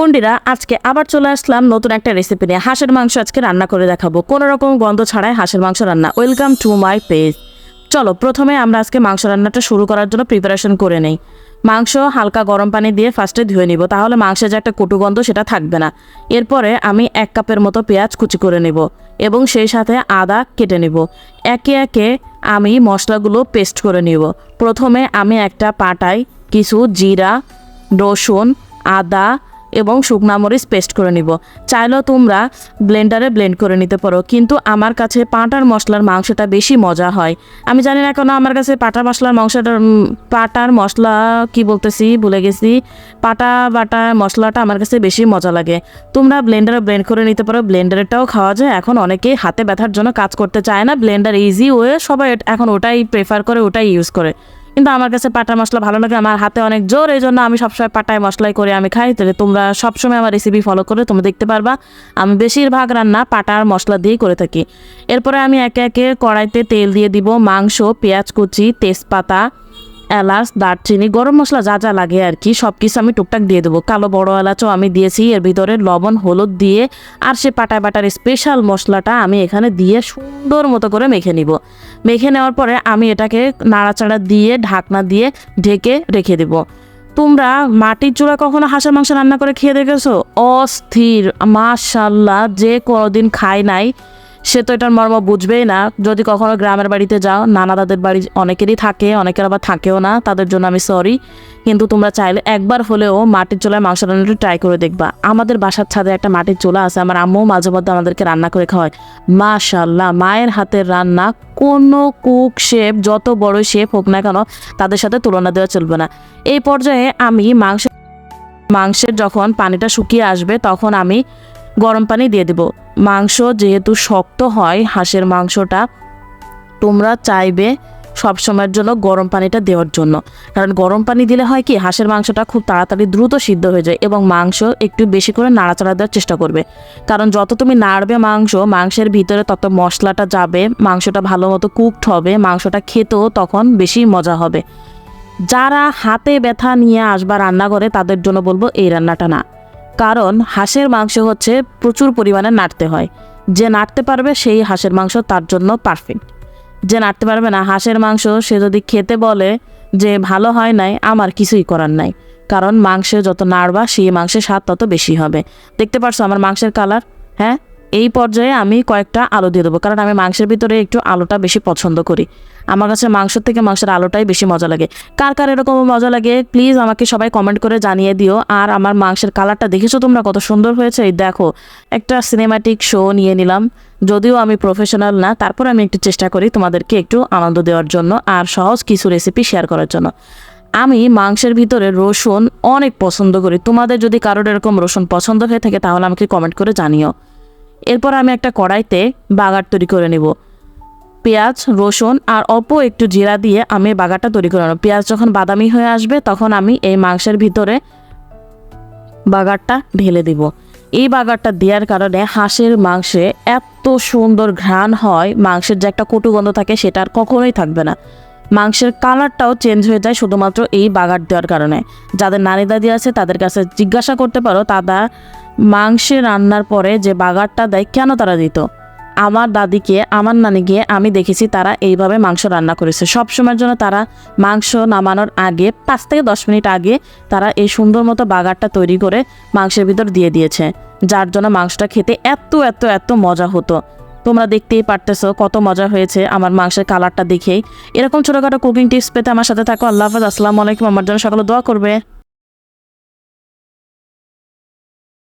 বন্ধুরা আজকে আবার চলে আসলাম নতুন একটা রেসিপি নিয়ে। হাঁসের মাংস আজকে রান্না করে দেখাবো, কোনো রকম গন্ধ ছাড়াই হাঁসের মাংস রান্না। Welcome to my page. চলো প্রথমে আমরা আজকে মাংস রান্নাটা শুরু করার জন্য প্রিপারেশন করে নেই। মাংস হালকা গরম পানি দিয়ে ফার্স্টে ধুয়ে নিব, তাহলে মাংসের যে একটা কটু গন্ধ সেটা থাকবে না। এরপরে আমি 1 কাপের মতো পেঁয়াজ কুচি করে নেব এবং সেই সাথে আদা কেটে নেব। একে একে আমি মশলাগুলো পেস্ট করে নিব। প্রথমে আমি একটা পাটায় কিছু জিরা, রসুন, আদা এবং শুকনা মরিচ পেস্ট করে নিব। চাইলেও তোমরা ব্লেন্ডারে ব্লেন্ড করে নিতে পারো, কিন্তু আমার কাছে পাটার মশলার মাংসটা বেশি মজা হয়। আমি জানি না কেন আমার কাছে পাটার মশলা কি বলতেছি ভুলে গেছি, পাটা বাটা মশলাটা আমার কাছে বেশি মজা লাগে। তোমরা ব্লেন্ডারে ব্লেন্ড করে নিতে পারো, ব্লেন্ডারেরটাও খাওয়া যায়। এখন অনেকেই হাতে ব্যথার জন্য কাজ করতে চায় না, ব্লেন্ডার ইজি ওয়ে, সবাই এখন ওটাই প্রেফার করে, ওটাই ইউজ করে। কিন্তু আমার কাছে পাটা মশলা ভালো লাগে, আমার হাতে অনেক জোর, এই জন্য আমি সবসময় পাটায় মশলাই করে আমি খাই। তাহলে তোমরা সবসময় আমার রেসিপি ফলো করে তোমরা দেখতে পারবা আমি বেশিরভাগ রান্না পাটার মশলা দিয়েই করে থাকি। এরপরে আমি একে একে কড়াইতে তেল দিয়ে দিব, মাংস, পেঁয়াজ কুচি, তেজপাতা, এলাচ, দারচিনি, গরম মশলা যা যা লাগে আর কি সব কিছু আমি টুকটাক দিয়ে দেবো। কালো বড় এলাচও আমি দিয়েছি, এর ভিতরে লবণ হলুদ দিয়ে আর সে পাটায় বাটার স্পেশাল মশলাটা আমি এখানে দিয়ে সুন্দর মতো করে মেখে নিব। মেখে নেওয়ার পরে আমি এটাকে নাড়াচাড়া দিয়ে ঢাকনা দিয়ে ঢেকে রেখে দেব। তোমরা মাটির চুলা কখনো হাঁসের মাংস রান্না করে খেয়ে দেখেছো? অস্থির, মাশাল্লাহ, যে কোনোদিন খায় নাই সে তো এটার মর্ম বুঝবেই না। যদি কখনো গ্রামের বাড়িতে যাও, নানা দাদের বাড়ি অনেকেরই থাকে, অনেকের আবার থাকেও না, তাদের জন্য আমি সরি। কিন্তু তোমরা চাইলে একবার হলেও মাটির চুলায় মাংস রান্নাটা ট্রাই করে দেখবা। আমাদের বাসার ছাদে একটা মাটির চুলা আছে, আমার আম্মু মাঝে মধ্যে আমাদেরকে রান্না করে খাওয়ায়। মাশাল্লাহ, মায়ের হাতের রান্না কোনো কুক শেফ, যত বড় শেফ হোক না কেন, তাদের সাথে তুলনা দেওয়া চলবে না। এই পর্যায়ে আমি মাংসের যখন পানিটা শুকিয়ে আসবে তখন আমি গরম পানি দিয়ে দেব। মাংস যেহেতু শক্ত হয় হাঁসের মাংসটা, তোমরা চাইবে সবসময়ের জন্য গরম পানিটা দেওয়ার জন্য, কারণ গরম পানি দিলে হয় কি হাঁসের মাংসটা খুব তাড়াতাড়ি দ্রুত সিদ্ধ হয়ে যায়। এবং মাংস একটু বেশি করে নাড়াচাড়া দেওয়ার চেষ্টা করবে, কারণ যত তুমি নাড়বে মাংসের ভিতরে তত মশলাটা যাবে, মাংসটা ভালো মতো কুকড হবে, মাংসটা খেতেও তখন বেশি মজা হবে। যারা হাতে ব্যথা নিয়ে আসবা রান্নাঘরে তাদের জন্য বলবো এই রান্নাটা না, কারণ হাঁসের মাংস হচ্ছে প্রচুর পরিমাণে নাড়তে হয়। যে নাড়তে পারবে সেই হাঁসের মাংস তার জন্য পারফেক্ট। যে নাড়তে পারবে না হাঁসের মাংস, সে যদি খেতে বলে যে ভালো হয় নাই, আমার কিছুই করার নাই, কারণ মাংসে যত নাড়বা সেই মাংসের স্বাদ তত বেশি হবে। দেখতে পারছো আমার মাংসের কালার? হ্যাঁ, এই পর্যায়ে আমি কয়েকটা আলু দিয়ে দেবো, কারণ আমি মাংসের ভিতরে একটু আলুটা বেশি পছন্দ করি। আমার কাছে মাংসের থেকে মাংসের আলুটাই বেশি মজা লাগে। কার কার এরকম মজা লাগে প্লিজ আমাকে সবাই কমেন্ট করে জানিয়ে দিও। আর আমার মাংসের কালারটা দেখেছো তোমরা কত সুন্দর হয়েছে? এই দেখো, একটা সিনেমাটিক শো নিয়ে নিলাম, যদিও আমি প্রফেশনাল না, তারপর আমি একটু চেষ্টা করি তোমাদেরকে একটু আনন্দ দেওয়ার জন্য আর সহজ কিছু রেসিপি শেয়ার করার জন্য। আমি মাংসের ভিতরে রসুন অনেক পছন্দ করি, তোমাদের যদি কারোর এরকম রসুন পছন্দ হয়ে থাকে তাহলে আমাকে কমেন্ট করে জানিও। এরপর আমি একটা কড়াইতে বাগার তৈরি করে নেব। পেঁয়াজ, রসুন আর অল্প একটু জিরা দিয়ে আমি বাগারটা তৈরি করে নেব। পেঁয়াজ যখন বাদামি হয়ে আসবে তখন আমি এই মাংসের ভিতরে বাগারটা ঢেলে দিব। এই বাগারটা দেওয়ার কারণে হাঁসের মাংসে এত সুন্দর ঘ্রাণ হয়, মাংসের যে একটা কটু গন্ধ থাকে সেটা আর কখনোই থাকবে না। মাংসের কালারটাও চেঞ্জ হয়ে যায় শুধুমাত্র এই বাগার দেওয়ার কারণে। যাদের নানি দাদি আছে তাদের কাছে জিজ্ঞাসা করতে পারো, তারা মাংসে রান্নার পরে যে বাগারটা দেয় কেন তারা দিত। আমার দাদিকে, আমার নানিকে আমি দেখেছি তারা এইভাবে মাংস রান্না করেছে। সবসময়ের জন্য তারা মাংস নামানোর আগে 5 থেকে 10 মিনিট আগে তারা এই সুন্দর মতো বাগারটা তৈরি করে মাংসের ভিতর দিয়ে দিয়েছে, যার জন্য মাংসটা খেতে এত এত এত মজা হতো। তোমরা দেখতেই পারতেছো কত মজা হয়েছে আমার মাংসের কালারটা দেখেই। এরকম ছোটোখাটো কুকিং টিপস পেতে আমার সাথে থাকো। আল্লাহ হাফেজ, আসসালামু আলাইকুম। আমার জন্য সকলে দোয়া করবে।